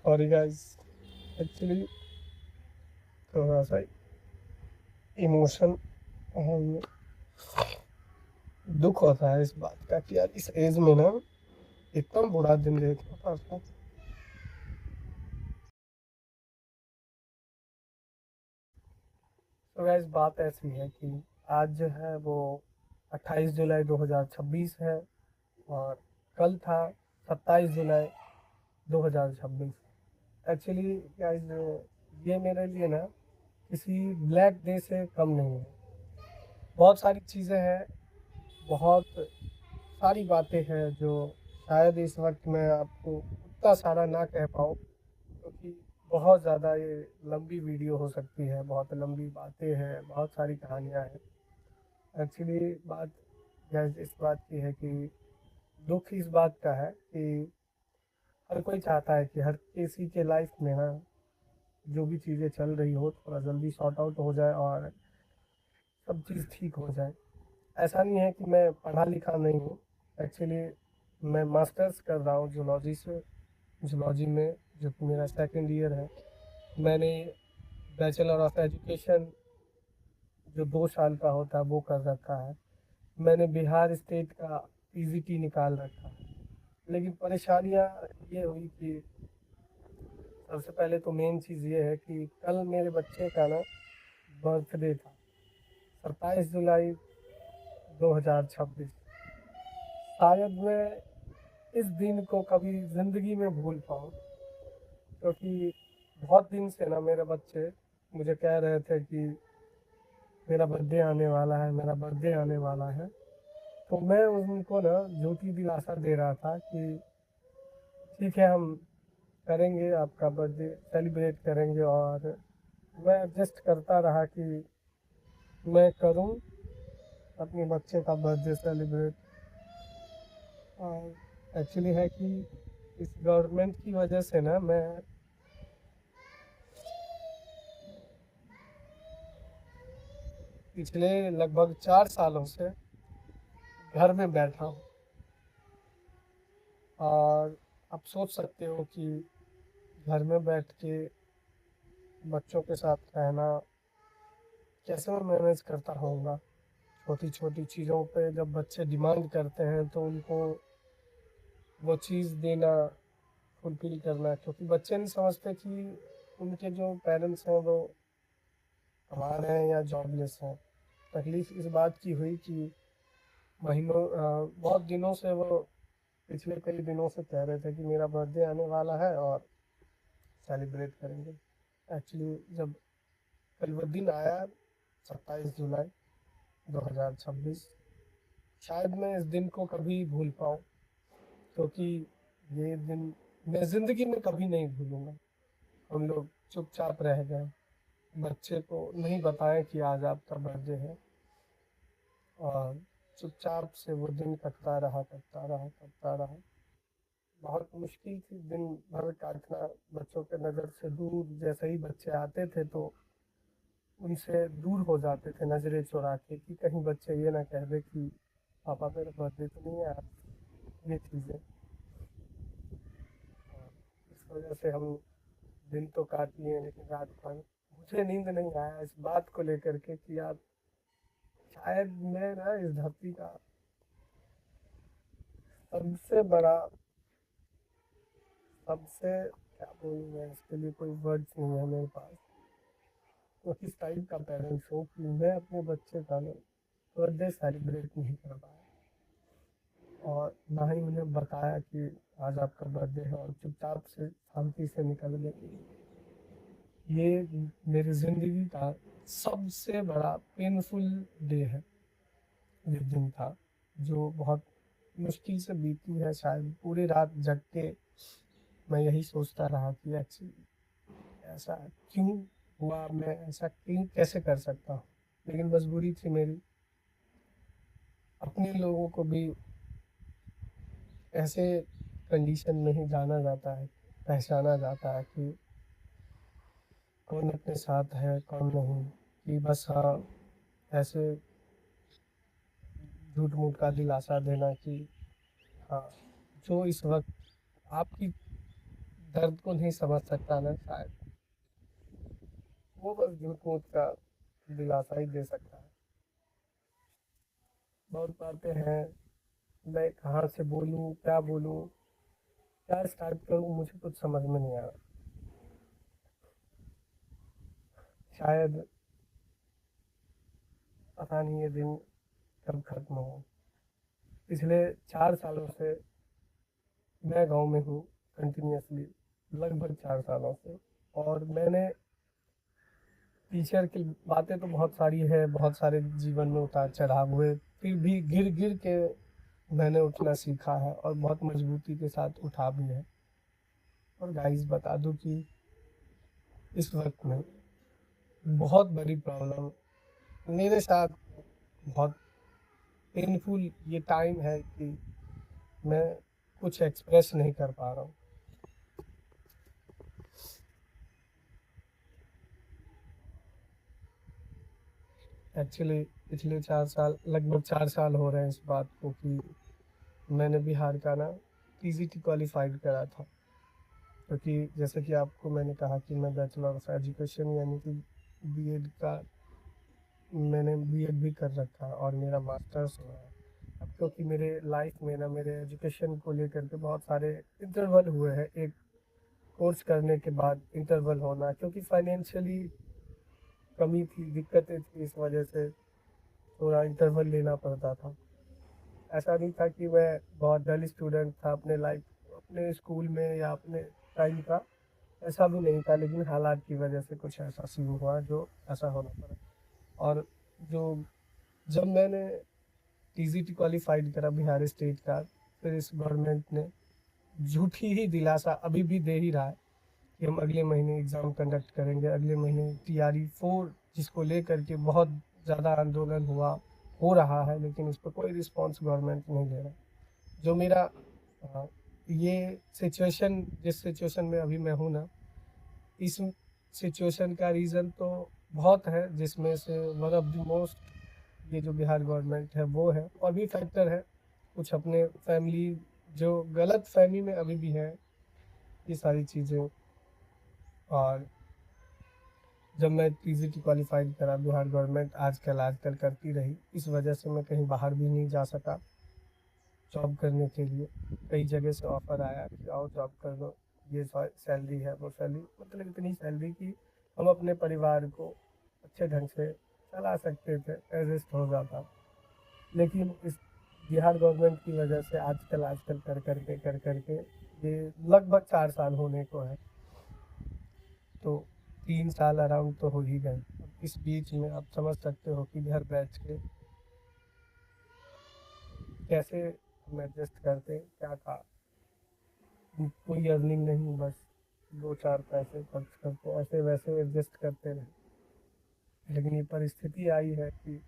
Sorry guys, actually थोड़ा सा emotion दुख होता है इस बात का कि यार इस एज में ना इतना बुरा दिन देखना पड़ता है। तो गाइस बात ऐसी है कि आज जो है वो 28 जुलाई 2026 है और कल था 27 जुलाई 2026। एक्चुअली गाइस ये मेरे लिए ना किसी ब्लैक डे से कम नहीं है। बहुत सारी चीज़ें हैं, बहुत सारी बातें हैं जो शायद इस वक्त मैं आपको उतना सारा ना कह पाऊँ, क्योंकि बहुत ज़्यादा ये लंबी वीडियो हो सकती है, बहुत लंबी बातें हैं, बहुत सारी कहानियाँ हैं। एक्चुअली बात गाइस इस बात की है कि दुख इस बात का है कि हर कोई चाहता है कि हर किसी के लाइफ में ना जो भी चीज़ें चल रही हो थोड़ा जल्दी सॉर्ट आउट हो जाए और सब चीज़ ठीक हो जाए। ऐसा नहीं है कि मैं पढ़ा लिखा नहीं हूँ। एक्चुअली मैं मास्टर्स कर रहा हूँ जूलॉजी से, जूलॉजी में, जो कि मेरा सेकंड ईयर है। मैंने बैचलर ऑफ एजुकेशन जो 2 साल का होता है वो कर रखा है। मैंने बिहार स्टेट का पीजीटी निकाल रखा है। लेकिन परेशानियाँ ये हुई कि सबसे पहले तो मेन चीज़ ये है कि कल मेरे बच्चे का ना बर्थडे था, 27 जुलाई 2026। शायद मैं इस दिन को कभी ज़िंदगी में भूल पाऊँ, क्योंकि बहुत दिन से ना मेरे बच्चे मुझे कह रहे थे कि मेरा बर्थडे आने वाला है, मेरा बर्थडे आने वाला है। तो मैं उनको ना झूठी दिलासा दे रहा था कि ठीक है, हम करेंगे, आपका बर्थडे सेलिब्रेट करेंगे। और मैं एडजस्ट करता रहा कि मैं करूं अपने बच्चे का बर्थडे सेलिब्रेट। और एक्चुअली है कि इस गवर्नमेंट की वजह से ना मैं पिछले लगभग 4 सालों से घर में बैठा हूँ। और आप सोच सकते हो कि घर में बैठ के बच्चों के साथ रहना कैसे मैं मैनेज करता रहूँगा। छोटी छोटी चीज़ों पे जब बच्चे डिमांड करते हैं तो उनको वो चीज़ देना, फुलफिल करना, क्योंकि बच्चे नहीं समझते कि उनके जो पेरेंट्स हैं वो कमा रहे हैं या जॉबलेस हैं। तकलीफ़ इस बात की हुई कि बहुत दिनों से वो पिछले कई दिनों से कह रहे थे कि मेरा बर्थडे आने वाला है और सेलिब्रेट करेंगे। एक्चुअली जब कल वो दिन आया, 27 जुलाई 2026, शायद मैं इस दिन को कभी भूल पाऊँ, क्योंकि ये दिन मैं ज़िंदगी में कभी नहीं भूलूँगा। हम लोग चुपचाप रह गए, बच्चे को नहीं बताएं कि आज आपका बर्थडे है, और चुपचाप से वो दिन कटता रहा, कटता रहा, कटता रहा। बहुत मुश्किल थी दिन भर काटना बच्चों के नज़र से दूर। जैसे ही बच्चे आते थे तो उनसे दूर हो जाते थे नज़रें चुरा के, कि कहीं बच्चे ये ना कह दे कि पापा मेरा बर्थडे तो नहीं है आज। ये चीज़ें, इस वजह से हम दिन तो काट लिए, लेकिन रात भर मुझे नींद नहीं आया इस बात को लेकर के कि यार शायद मैं ना इस धरती का सबसे बड़ा, सबसे, क्या बोलूँ मैं, इसके लिए कोई वर्ड्स नहीं है मेरे पास। तो इस टाइप का पेरेंट्स हूँ कि मैं अपने बच्चे का ना बर्थडे सेलिब्रेट नहीं कर पाया, और ना ही उन्हें बताया कि आज आपका बर्थडे है, और चुपचाप से शांति से निकल गए। ये मेरी ज़िंदगी का सबसे बड़ा पेनफुल डे है। ये दिन था जो बहुत मुश्किल से बीती है। शायद पूरी रात जग के मैं यही सोचता रहा कि एक्चुअली ऐसा क्यों हुआ, मैं ऐसा क्यों कैसे कर सकता हूँ। लेकिन मजबूरी थी मेरी। अपने लोगों को भी ऐसे कंडीशन में ही जाना जाता है, पहचाना जाता है कि कौन अपने साथ है कौन नहीं। कि बस हाँ, ऐसे झूठ मूठ का दिलासा देना कि हाँ, जो इस वक्त आपकी दर्द को नहीं समझ सकता ना शायद, वो बस झूठ मूठ का दिलासा ही दे सकता है। बहुत बातें हैं, मैं कहाँ से बोलूँ, क्या बोलूँ, क्या स्टार्ट करूँ, मुझे कुछ समझ में नहीं आ रहा। शायद पता नहीं ये दिन कब खत्म हो। पिछले 4 सालों से मैं गांव में हूँ कंटिन्यूअसली, लगभग 4 सालों से। और मैंने टीचर की बातें तो बहुत सारी है, बहुत सारे जीवन में उतार चढ़ाव हुए, फिर भी गिर गिर के मैंने उठना सीखा है और बहुत मजबूती के साथ उठा भी है। और गाइस बता दूं कि इस वक्त में बहुत बड़ी प्रॉब्लम मेरे साथ, बहुत पेनफुल ये टाइम है कि मैं कुछ एक्सप्रेस नहीं कर पा रहा हूँ। एक्चुअली पिछले 4 साल, लगभग 4 साल हो रहे हैं इस बात को कि मैंने बिहार का ना पीजीटी क्वालिफाइड करा था। क्योंकि जैसे कि आपको मैंने कहा कि मैं बैचलर ऑफ एजुकेशन यानी कि बीएड का, मैंने बीएड भी कर रखा है और मेरा मास्टर्स हुआ है। अब क्योंकि मेरे लाइफ में ना मेरे एजुकेशन को लेकर के बहुत सारे इंटरवल हुए हैं, एक कोर्स करने के बाद इंटरवल होना, क्योंकि फाइनेंशियली कमी थी, दिक्कतें थी, इस वजह से थोड़ा इंटरवल लेना पड़ता था। ऐसा नहीं था कि मैं बहुत डल स्टूडेंट था अपने लाइफ, अपने स्कूल में या अपने टाइम का, ऐसा भी नहीं था, लेकिन हालात की वजह से कुछ ऐसा सीन हुआ जो ऐसा होना पड़ा। और जो जब मैंने टीजीटी क्वालिफाइड करा बिहार स्टेट का, फिर इस गवर्नमेंट ने झूठी ही दिलासा अभी भी दे ही रहा है कि हम अगले महीने एग्ज़ाम कंडक्ट करेंगे, अगले महीने टीआरई 4 जिसको लेकर के बहुत ज़्यादा आंदोलन हुआ, हो रहा है, लेकिन उस पर कोई रिस्पॉन्स गवर्नमेंट नहीं ले रहा। जो मेरा ये सिचुएशन, जिस सिचुएशन में अभी मैं हूँ ना, इस सिचुएशन का रीज़न तो बहुत है, जिसमें से वन ऑफ द मोस्ट ये जो बिहार गवर्नमेंट है वो है, और भी फैक्टर है, कुछ अपने फैमिली जो गलत फहमी में अभी भी है, ये सारी चीज़ें। और जब मैं पीजीटी क्वालिफाइड करा, बिहार गवर्नमेंट आजकल आजकल करती रही, इस वजह से मैं कहीं बाहर भी नहीं जा सका जॉब करने के लिए। कई जगह से ऑफर आया कि आओ जॉब कर लो, ये सैलरी है, वो सैलरी, मतलब इतनी सैलरी कि हम अपने परिवार को अच्छे ढंग से चला सकते थे, एडजस्ट हो जाता। लेकिन इस बिहार गवर्नमेंट की वजह से आजकल आजकल कर करके ये लगभग 4 साल होने को है, तो 3 साल अराउंड तो हो ही गए। अब इस बीच में आप समझ सकते हो कि घर बैठ के कैसे हम एडजस्ट करते, क्या था, कोई अर्निंग नहीं, बस 2 4 पैसे खर्च करते, ऐसे वैसे एडजस्ट करते रहे। लेकिन ये परिस्थिति आई है कि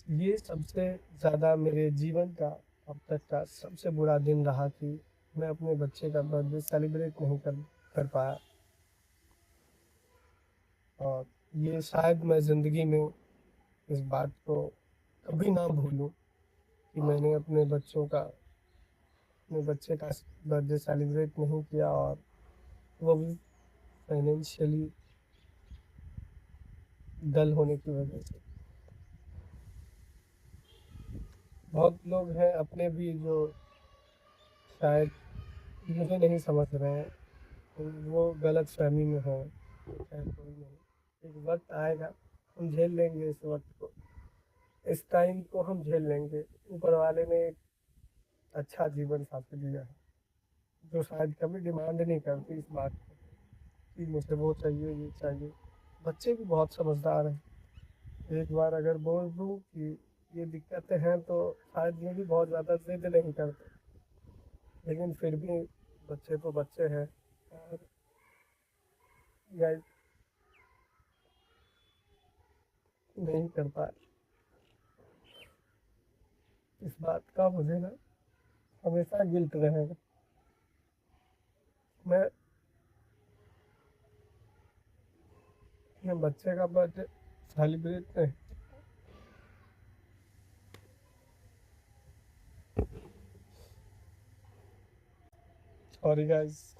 ये सबसे ज़्यादा मेरे जीवन का अब तक का सबसे बुरा दिन रहा कि मैं अपने बच्चे का बर्थडे सेलिब्रेट नहीं कर पाया। और ये शायद मैं ज़िंदगी में इस बात को कभी ना भूलूं कि मैंने अपने बच्चे का बर्थडे सेलिब्रेट नहीं किया, और वो भी फाइनेंशियली डल होने की वजह से। बहुत लोग हैं अपने भी जो शायद मुझे नहीं समझ रहे हैं, तो वो गलत फहमी में है। खैर कोई नहीं, एक वक्त आएगा, हम झेल लेंगे इस वक्त को, इस टाइम को हम झेल लेंगे। ऊपर वाले ने एक अच्छा जीवन साथी दिया है, जो शायद कभी डिमांड नहीं करती इस बात को कि मुझे वो चाहिए, ये चाहिए। बच्चे भी बहुत समझदार हैं, एक बार अगर बोल दूँ कि ये दिक्कतें हैं तो शायद ये भी बहुत ज़्यादा जिद नहीं करते, लेकिन फिर भी बच्चे तो बच्चे हैं। और गाइड नहीं कर पाए, इस बात का मुझे ना हमेशा गिल्ट रहेगा। मैं अपने बच्चे का बर्थडे सेलिब्रेट नहीं, सॉरी गाइस।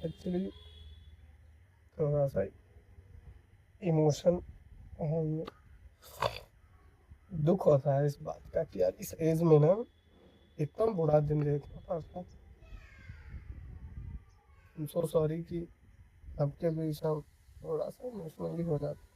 एक्चुअली थोड़ा सा इमोशन, दुख होता है इस बात का कि यार इस एज में ना इतना बुरा दिन देखना पड़ता है। सो सॉरी कि आपके बीच हम थोड़ा सा इमोशनली हो जाते